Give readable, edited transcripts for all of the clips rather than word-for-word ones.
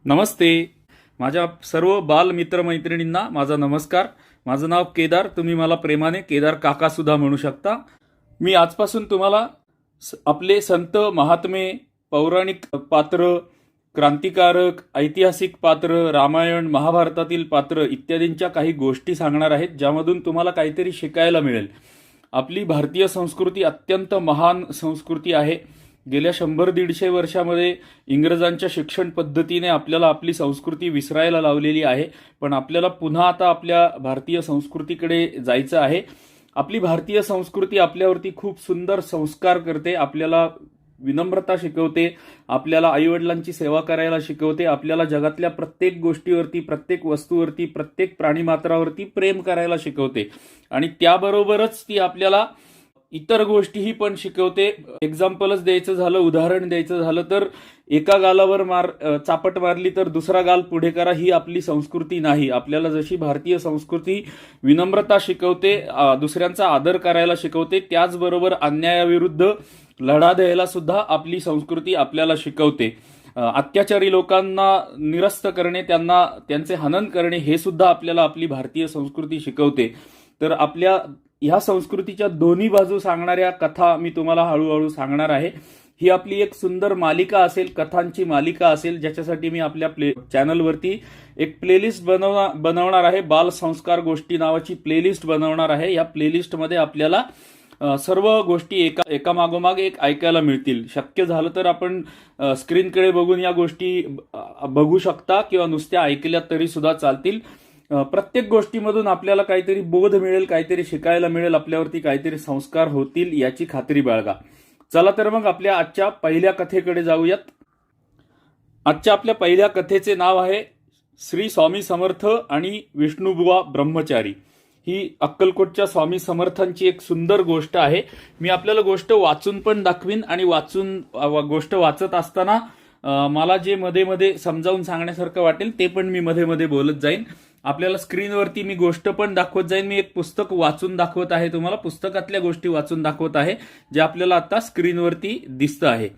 नमस्ते. माझ्या सर्व बाल मित्र मैत्रिणींना माझा नमस्कार. माझं नाव केदार. तुम्ही मला प्रेमाने केदार काका सुद्धा म्हणू शकता. मी आजपासून तुम्हाला आपले संत महात्मे, पौराणिक पात्र, क्रांतिकारक, ऐतिहासिक पात्र, रामायण महाभारतातील पात्र इत्यादींच्या काही गोष्टी सांगणार आहेत, ज्यामधून तुम्हाला काहीतरी शिकायला मिळेल. आपली भारतीय संस्कृती अत्यंत महान संस्कृती आहे. गेल्या 100-150 वर्षामध्ये इंग्रजांच्या शिक्षण पद्धतीने आपल्याला आपली संस्कृती विसरायला लावलेली आहे. पण आपल्याला पुन्हा आता आपल्या भारतीय संस्कृतीकडे जायचं आहे. आपली भारतीय संस्कृती आपल्यावरती खूप सुंदर संस्कार करते, आपल्याला विनम्रता शिकवते, आपल्याला आईवडिलांची सेवा करायला शिकवते, आपल्याला जगातल्या प्रत्येक गोष्टीवरती, प्रत्येक वस्तूवरती, प्रत्येक प्राणीमात्रावरती प्रेम करायला शिकवते आणि त्याबरोबरच ती आपल्याला इतर गोष्टीही पण शिकवते. एक्झाम्पलच द्यायचं झालं, उदाहरण द्यायचं झालं तर एका गालावर चापट मारली तर दुसरा गाल पुढे करा, ही आपली संस्कृती नाही. आपल्याला जशी भारतीय संस्कृती विनम्रता शिकवते, दुसऱ्यांचा आदर करायला शिकवते, त्याचबरोबर अन्यायाविरुद्ध लढा द्यायला सुद्धा आपली संस्कृती आपल्याला शिकवते. अत्याचारी लोकांना निरस्त करणे, त्यांचे हनन करणे हे सुद्धा आपल्याला आपली भारतीय संस्कृती शिकवते. तर आपल्या ह्या संस्कृतीच्या दोन्ही बाजू सांगणाऱ्या कथा मी तुम्हाला हळूहळू सांगणार आहे. ही आपली एक सुंदर मालिका असेल, कथांची मालिका असेल, ज्याच्यासाठी मी आपल्या चॅनलवरती एक प्लेलिस्ट बनवणार आहे. बाल संस्कार गोष्टी नावाची प्लेलिस्ट बनवणार आहे. या प्लेलिस्टमध्ये आपल्याला सर्व गोष्टी एका मागोमाग एक ऐकायला मिळतील. शक्य झालं तर आपण स्क्रीनकडे बघून या गोष्टी बघू शकता किंवा नुसत्या ऐकल्या तरी सुद्धा चालतील. प्रत्येक गोष्टीमधून आपल्याला काहीतरी बोध मिळेल, काहीतरी शिकायला मिळेल, आपल्यावरती काहीतरी संस्कार होतील याची खात्री बाळगा. चला तर मग आपल्या आजच्या पहिल्या कथेकडे जाऊयात. आजच्या आपल्या पहिल्या कथेचे नाव आहे श्री स्वामी समर्थ आणि विष्णुबुवा ब्रह्मचारी. ही अक्कलकोटच्या स्वामी समर्थांची एक सुंदर गोष्ट आहे. मी आपल्याला गोष्ट वाचून पण दाखवीन आणि गोष्ट वाचत असताना मला जे मध्ये मध्ये समजावून सांगण्यासारखं वाटेल ते पण मी मध्ये मध्ये बोलत जाईन. आपल्याला स्क्रीनवरती मी गोष्ट पण दाखवत जाईन. मी एक पुस्तक वाचून दाखवत आहे, तुम्हाला पुस्तकातल्या गोष्टी वाचून दाखवत आहे, जे आपल्याला आता स्क्रीनवरती दिसतं आहे.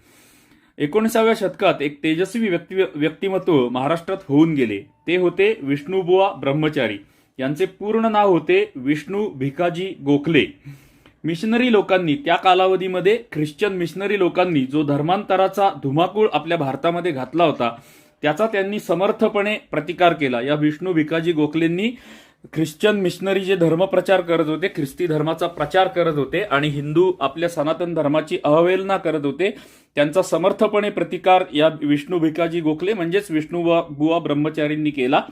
19व्या शतकात एक तेजस्वी व्यक्तिमत्व महाराष्ट्रात होऊन गेले. ते होते विष्णुबुवा ब्रह्मचारी. यांचे पूर्ण नाव होते विष्णू भिकाजी गोखले. मिशनरी लोकांनी त्या कालावधीमध्ये, ख्रिश्चन मिशनरी लोकांनी जो धर्मांतराचा धुमाकूळ आपल्या भारतामध्ये घातला होता, त्याचा त्यांनी समर्थपणे प्रतिकार केला. या विष्णू भिकाजी गोखलेंनी ख्रिश्चन मिशनरी जे धर्मप्रचार करत होते, ख्रिस्ती धर्माचा प्रचार करत होते आणि हिंदू आपल्या सनातन धर्माची अवहेलना करत होते, त्यांचा समर्थपणे प्रतिकार या विष्णू भिकाजी गोखले म्हणजेच विष्णुबुवा ब्रह्मचारींनी केला.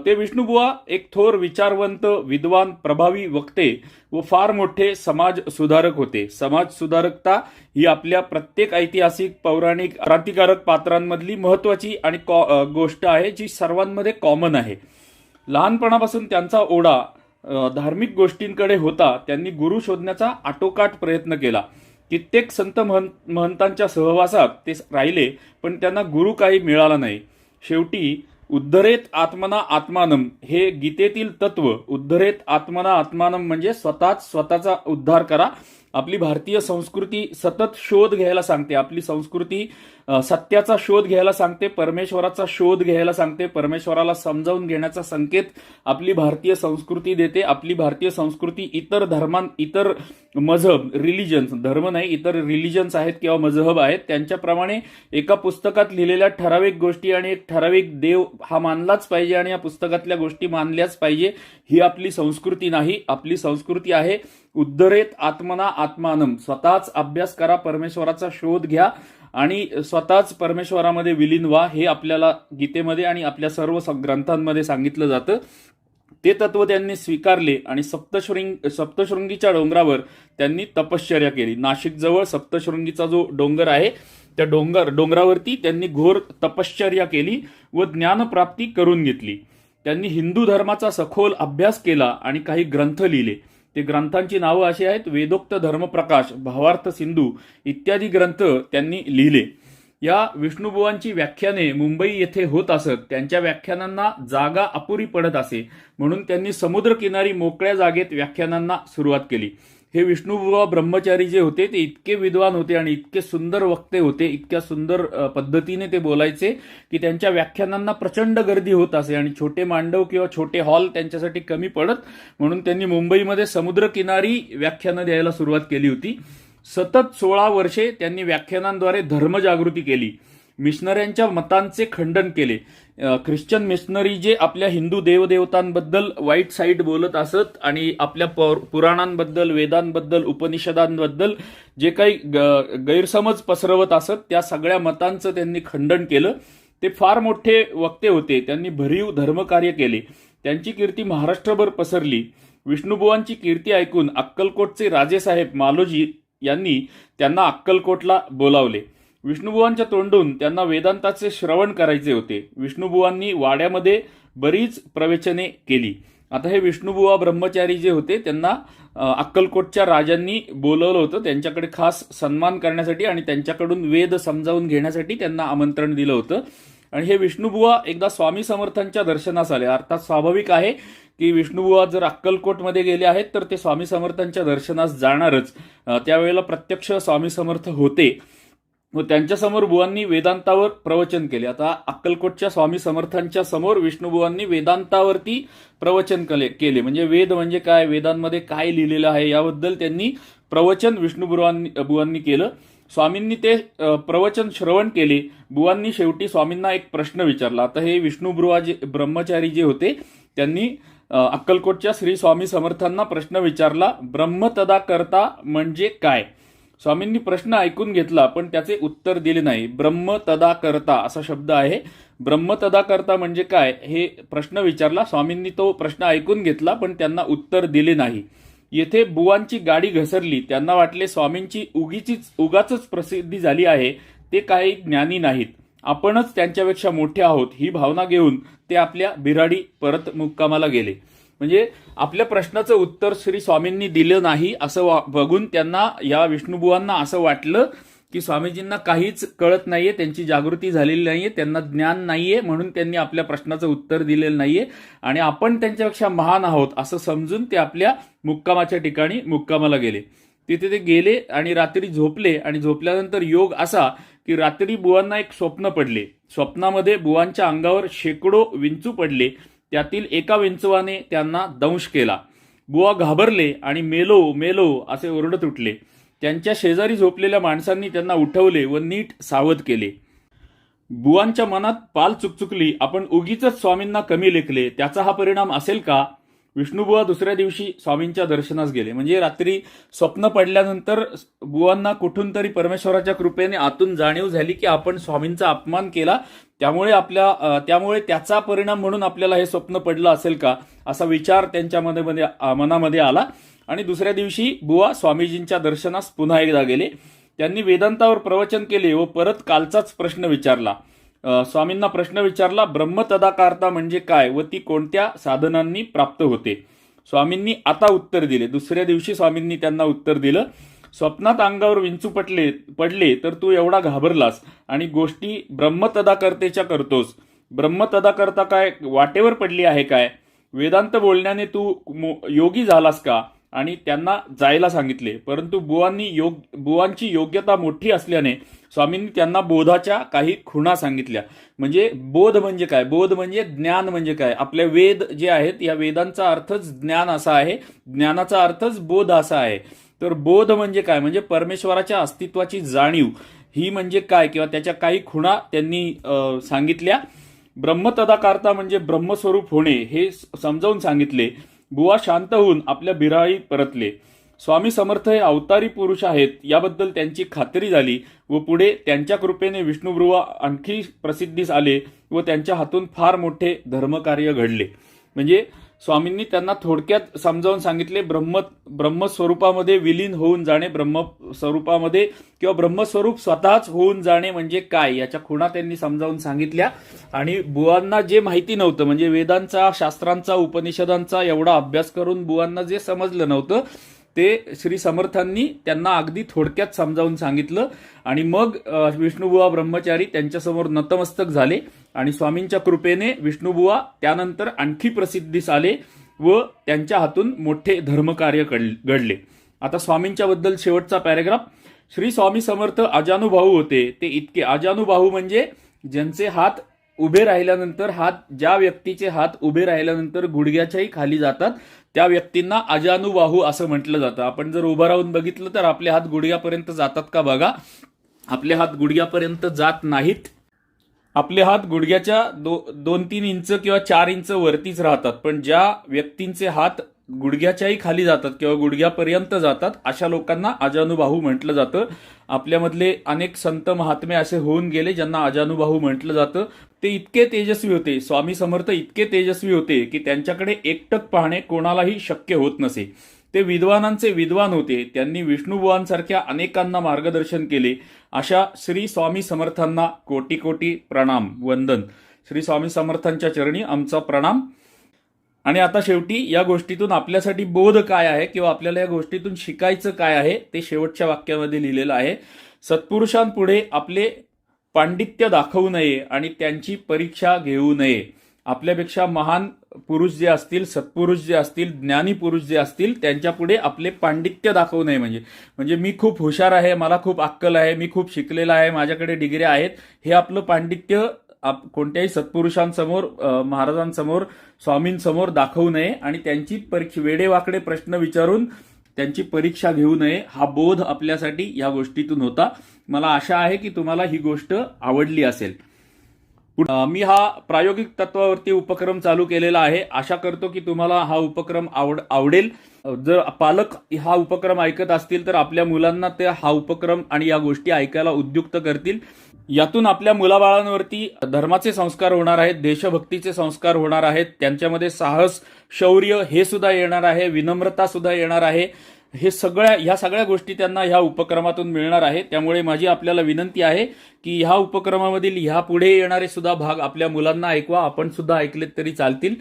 ते विष्णुबुवा एक थोर विचारवंत, विद्वान, प्रभावी वक्ते व फार मोठे समाज सुधारक होते. समाज सुधारकता ही आपल्या प्रत्येक ऐतिहासिक, पौराणिक, क्रांतिकारक पात्रांमधली महत्वाची आणि गोष्ट आहे, जी सर्वांमध्ये कॉमन आहे. लहानपणापासून त्यांचा ओढा धार्मिक गोष्टींकडे होता. त्यांनी गुरु शोधण्याचा आटोकाट प्रयत्न केला. कित्येक संत महंतांच्या सहवासात ते राहिले, पण त्यांना गुरु काही मिळाला नाही. शेवटी उद्धरेत आत्मना आत्मानम हे गीतेतील तत्व, उद्धरेत आत्मना आत्मानम म्हणजे स्वतःचा उद्धार करा. आपली भारतीय संस्कृती सतत शोध घ्यायला सांगते. आपली संस्कृती सत्याचा शोध घ्यायला सांगते, परमेश्वराचा शोध घ्यायला सांगते, परमेश्वराला समजावून घेण्याचा संकेत आपली भारतीय संस्कृती देते. आपली भारतीय संस्कृती इतर मजहब, रिलिजन्स, धर्म नाही, इतर रिलिजन्स आहेत किंवा मजहब आहेत, त्यांच्याप्रमाणे एका पुस्तकात लिहिलेल्या ठराविक गोष्टी आणि एक ठराविक देव हा मानलाच पाहिजे आणि या पुस्तकातल्या गोष्टी मानल्याच पाहिजे, ही आपली संस्कृती नाही. आपली संस्कृती आहे उद्धरेत आत्मना आत्मानम. स्वतःच अभ्यास करा, परमेश्वराचा शोध घ्या आणि स्वतःच परमेश्वरामध्ये विलीन व्हा. हे आपल्याला गीतेमध्ये आणि आपल्या सर्व ग्रंथांमध्ये सांगितलं जातं. ते तत्व त्यांनी स्वीकारले आणि सप्तशृंगीच्या डोंगरावर त्यांनी तपश्चर्या केली. नाशिक जवळ सप्तशृंगीचा जो डोंगर आहे, त्या डोंगरावरती त्यांनी घोर तपश्चर्या केली व ज्ञानप्राप्ती करून घेतली. त्यांनी हिंदू धर्माचा सखोल अभ्यास केला आणि काही ग्रंथ लिहिले. ते ग्रंथांची नावं अशी आहेत: वेदोक्त धर्मप्रकाश, भावार्थ सिंधू इत्यादी ग्रंथ त्यांनी लिहिले. या विष्णुबुवांची व्याख्याने मुंबई येथे होत असत. त्यांच्या व्याख्यानांना जागा अपुरी पडत असे, म्हणून त्यांनी समुद्रकिनारी मोकळ्या जागेत व्याख्यानांना सुरुवात केली. हे विष्णुबुवा ब्रह्मचारी जे होते ते इतके विद्वान होते आणि इतके सुंदर वक्ते होते, इतक्या सुंदर पद्धतीने ते बोलायचे की त्यांच्या व्याख्यानांना प्रचंड गर्दी होत असे आणि छोटे मांडव किंवा छोटे हॉल त्यांच्यासाठी कमी पडत, म्हणून त्यांनी मुंबईमध्ये समुद्रकिनारी व्याख्यानं द्यायला सुरुवात केली होती. सतत 16 वर्षे त्यांनी व्याख्यानांद्वारे धर्मजागृती केली, मिशनऱ्यांच्या मतांचे खंडन केले. ख्रिश्चन मिशनरी जे आपल्या हिंदू देवदेवतांबद्दल वाईट साईड बोलत असत आणि आपल्या पुराणांबद्दल, वेदांबद्दल, उपनिषदांबद्दल जे काही गैरसमज पसरवत असत त्या सगळ्या मतांचं त्यांनी खंडन केलं. ते फार मोठे वक्ते होते, त्यांनी भरीव धर्मकार्य केले, त्यांची कीर्ती महाराष्ट्रभर पसरली. विष्णुबुवांची कीर्ती ऐकून अक्कलकोटचे राजेसाहेब मालोजी यांनी त्यांना अक्कलकोटला बोलावले. विष्णुबुवांच्या तोंडून त्यांना वेदांताचे श्रवण करायचे होते. विष्णुबुवांनी वाड्यामध्ये बरीच प्रवचने केली. आता हे विष्णुबुवा ब्रह्मचारी जे होते त्यांना अक्कलकोटच्या राजांनी बोलवलं होतं, त्यांच्याकडे खास सन्मान करण्यासाठी आणि त्यांच्याकडून वेद समजावून घेण्यासाठी त्यांना आमंत्रण दिलं होतं. आणि हे विष्णुबुवा एकदा स्वामी समर्थांच्या दर्शनास आले. अर्थात स्वाभाविक आहे की विष्णुबुवा जर अक्कलकोटमध्ये गेले आहेत तर ते स्वामी समर्थांच्या दर्शनास जाणारच. त्यावेळेला प्रत्यक्ष स्वामी समर्थ होते व त्यांच्यासमोर बुवांनी वेदांतावर प्रवचन केले. आता अक्कलकोटच्या स्वामी समर्थांच्या समोर विष्णुबुवांनी वेदांतावरती प्रवचन केले. म्हणजे वेद म्हणजे काय, वेदांमध्ये काय लिहिलेलं आहे याबद्दल त्यांनी प्रवचन विष्णुबुवांनी केलं. स्वामींनी ते प्रवचन श्रवण केले. बुवांनी शेवटी स्वामींना एक प्रश्न विचारला. आता हे विष्णुबुवा ब्रह्मचारी जे होते त्यांनी अक्कलकोटच्या श्री स्वामी समर्थांना प्रश्न विचारला, ब्रह्मतदा करता म्हणजे काय? स्वामींनी प्रश्न ऐकून घेतला पण त्याचे उत्तर दिले नाही. ब्रह्मतदा करता असा शब्द आहे. ब्रह्मतदा करता म्हणजे काय हे प्रश्न विचारला. स्वामींनी तो प्रश्न ऐकून घेतला पण त्यांना उत्तर दिले नाही. येथे बुवांची गाडी घसरली. त्यांना वाटले स्वामींची उगाचच प्रसिद्धी झाली आहे, ते काही ज्ञानी नाहीत, आपणच त्यांच्यापेक्षा मोठे आहोत, ही भावना घेऊन ते आपल्या बिराडी परत मुक्कामाला गेले. म्हणजे आपल्या प्रश्नाचं उत्तर श्री स्वामींनी दिलं नाही असं बघून त्यांना, या विष्णुबुवांना असं वाटलं की स्वामीजींना काहीच कळत नाहीये, त्यांची जागृती झालेली नाहीये, त्यांना ज्ञान नाहीये, म्हणून त्यांनी आपल्या प्रश्नाचं उत्तर दिलेलं नाहीये आणि आपण त्यांच्यापेक्षा महान आहोत असं समजून ते आपल्या मुक्कामाच्या ठिकाणी मुक्कामाला गेले. तिथे ते गेले आणि रात्री झोपले आणि झोपल्यानंतर योग असा की रात्री बुवांना एक स्वप्न पडले. स्वप्नामध्ये बुवांच्या अंगावर शेकडो विंचू पडले. त्यातील एका विंचवाने त्यांना दंश केला. बुवा घाबरले आणि मेलो मेलो असे ओरडत उठले. त्यांच्या शेजारी झोपलेल्या माणसांनी त्यांना उठवले व नीट सावध केले. बुवांच्या मनात पाल चुकचुकली, आपण उगीच स्वामींना कमी लेखले, त्याचा हा परिणाम असेल का? विष्णुबुवा दुसऱ्या दिवशी स्वामींच्या दर्शनास गेले. म्हणजे रात्री स्वप्न पडल्यानंतर बुवांना कुठून तरी परमेश्वराच्या कृपेने आतून जाणीव झाली की आपण स्वामींचा अपमान केला, त्यामुळे त्याचा परिणाम म्हणून आपल्याला हे स्वप्न पडलं असेल का असा विचार त्यांच्या मनामध्ये आला. आणि दुसऱ्या दिवशी बुवा स्वामीजींच्या दर्शनास पुन्हा एकदा गेले. त्यांनी वेदांतावर प्रवचन केले व परत कालचाच प्रश्न विचारला. स्वामींना प्रश्न विचारला, ब्रह्मतदाकारता म्हणजे काय व ती कोणत्या साधनांनी प्राप्त होते? स्वामींनी आता उत्तर दिले. दुसऱ्या दिवशी स्वामींनी त्यांना उत्तर दिलं, स्वप्नात अंगावर विंचू पडले तर तू एवढा घाबरलास आणि गोष्टी ब्रह्मतदाकर्तेच्या करतोस. ब्रह्मतदाकरता काय वाटेवर पडली आहे काय? वेदांत बोलण्याने तू योगी झालास का? आणि त्यांना जायला सांगितले. परंतु बुवांची योग्यता मोठी असल्याने स्वामींनी त्यांना बोधाच्या काही खुणा सांगितल्या. म्हणजे बोध म्हणजे काय? बोध म्हणजे ज्ञान म्हणजे काय? आपले वेद जे आहेत या वेदांचा अर्थच ज्ञान असा आहे, ज्ञानाचा अर्थच बोध असा आहे. तर बोध म्हणजे काय? म्हणजे परमेश्वराच्या अस्तित्वाची जाणीव, ही म्हणजे काय किंवा त्याच्या काही खुणा त्यांनी सांगितल्या. ब्रह्मतदाकारता म्हणजे ब्रह्मस्वरूप होणे हे समजावून सांगितले. बुवा शांत होऊन आपल्या बिराळी परतले. स्वामी समर्थ हे अवतारी पुरुष आहेत याबद्दल त्यांची खात्री झाली व पुढे त्यांच्या कृपेने विष्णुबुवा आणखी प्रसिद्धीस आले व त्यांच्या हातून फार मोठे धर्मकार्य घडले. म्हणजे स्वामींनी त्यांना थोडक्यात समजावून सांगितले, ब्रह्मस्वरूपामध्ये विलीन होऊन जाणे, ब्रह्मस्वरूपामध्ये किंवा ब्रह्मस्वरूप स्वतःच होऊन जाणे म्हणजे काय याच्या खुणा त्यांनी समजावून सांगितल्या. आणि बुवांना जे माहिती नव्हतं, म्हणजे वेदांचा, शास्त्रांचा, उपनिषदांचा एवढा अभ्यास करून बुवांना जे समजलं नव्हतं ते श्री समर्थांनी त्यांना अगदी थोडक्यात समजावून सांगितलं. आणि मग विष्णुबुवा ब्रह्मचारी त्यांच्यासमोर नतमस्तक झाले आणि स्वामींच्या कृपेने विष्णुबुवा त्यानंतर आणखी प्रसिद्धीस आले व त्यांच्या हातून मोठे धर्मकार्य घडले. आता स्वामींच्या बद्दल शेवटचा पॅरेग्राफ. श्री स्वामी समर्थ अजानुभाऊ होते. ते इतके अजानुभाऊ म्हणजे ज्यांचे हात उभे राहिल्यानंतर ज्या व्यक्तीचे हात उभे राहिल्यानंतर गुडघ्याच्याही खाली जातात त्या व्यक्तींना अजानुबाहू असं म्हटलं जातं. आपण जर उभं राहून बघितलं तर आपले हात गुडघ्यापर्यंत जातात का बघा. आपले हात गुडघ्यापर्यंत जात नाहीत. आपले हात गुडघ्याच्या 2-3 इंच किंवा 4 इंच वरतीच राहतात. पण ज्या व्यक्तींचे हात गुडघ्याच्याही खाली जातात किंवा गुडघ्यापर्यंत जातात अशा लोकांना अजानुबाहू म्हटलं जातं. आपल्यामधले अनेक संत महात्मे असे होऊन गेले ज्यांना अजानुबाहू म्हटलं जातं. ते इतके तेजस्वी होते, स्वामी समर्थ इतके तेजस्वी होते की त्यांच्याकडे एकटक पाहणे कोणालाही शक्य होत नसे. ते विद्वानांचे विद्वान होते. त्यांनी विष्णुबुवांसारख्या अनेकांना मार्गदर्शन केले. अशा श्री स्वामी समर्थांना कोटी कोटी प्रणाम, वंदन. श्री स्वामी समर्थांच्या चरणी आमचा प्रणाम. आणि आता शेवटी या गोष्टीतून आपल्यासाठी बोध काय आहे किंवा आपल्याला या गोष्टीतून शिकायचं काय आहे ते शेवटच्या वाक्यामध्ये लिहिलेलं आहे. सत्पुरुषांपुढे आपले पांडित्य दाखवू नये आणि त्यांची परीक्षा घेऊ नये. आपल्यापेक्षा महान पुरुष जे असतील, सत्पुरुष जे असतील, ज्ञानी पुरुष जे असतील त्यांच्यापुढे आपले पांडित्य दाखवू नये. म्हणजे मी खूप हुशार आहे, मला खूप अक्कल आहे, मी खूप शिकलेला आहे, माझ्याकडे डिग्र्या आहेत, हे आपलं पांडित्य कोणत्याही सत्पुरुषांसमोर, महाराजांसमोर, स्वामींसमोर दाखवू नये आणि त्यांची परीक्षा, वेडेवाकडे प्रश्न विचारून त्यांची परीक्षा घेऊ नये. हा बोध आपल्यासाठी या गोष्टीतून होता. मला आशा आहे की तुम्हाला ही गोष्ट आवडली असेल. मी हा प्रायोगिक तत्वावरती उपक्रम चालू केलेला आहे. आशा करतो की तुम्हाला हा उपक्रम आवडेल. जर पालक हा उपक्रम ऐकत असतील तर आपल्या मुलांना ते हा उपक्रम आणि या गोष्टी ऐकायला उद्युक्त करतील. यातून आपल्या मुलाबाळांवरती धर्माचे संस्कार होणार आहेत, देशभक्तीचे संस्कार होणार आहेत, त्यांच्यामध्ये साहस, शौर्य हे सुद्धा येणार आहे, विनम्रता सुद्धा येणार आहे. ह्या सगळ्या गोष्टी त्यांना ह्या उपक्रमातून मिळणार आहे. त्यामुळे माझी आपल्याला विनंती आहे की ह्या उपक्रमामधील ह्या पुढे येणारे सुद्धा भाग आपल्या मुलांना ऐकवा. आपण सुद्धा ऐकलेत तरी चालतील.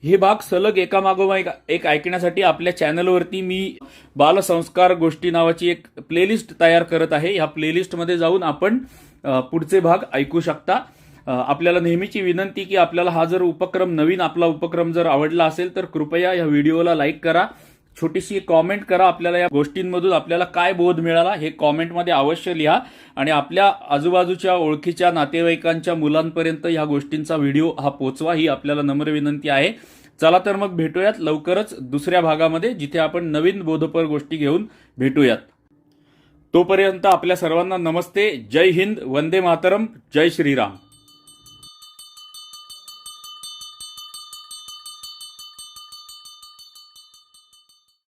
हे भाग सलग एकामागोमाग एक ऐकण्यासाठी आपल्या चॅनलवरती मी बालसंस्कार गोष्टी नावाची एक प्लेलिस्ट तयार करत आहे. ह्या प्लेलिस्टमध्ये जाऊन आपण पुढचे भाग ऐकू शकता. आपल्याला नेहमीची विनंती की आपल्याला हा जर उपक्रम, नवीन आपला उपक्रम जर आवडला असेल तर कृपया या व्हिडिओला लाईक करा, छोटीशी कॉमेंट करा. आपल्याला या गोष्टींमधून आपल्याला काय बोध मिळाला हे कॉमेंटमध्ये अवश्य लिहा आणि आपल्या आजूबाजूच्या ओळखीच्या नातेवाईकांच्या मुलांपर्यंत ह्या गोष्टींचा व्हिडिओ हा पोचवा, ही आपल्याला नम्र विनंती आहे. चला तर मग भेटूयात लवकरच दुसऱ्या भागामध्ये, जिथे आपण नवीन बोधपर गोष्टी घेऊन भेटूयात. तोपर्यंत आपल्या सर्वांना नमस्ते, जय हिंद, वंदे मातरम, जय श्रीराम.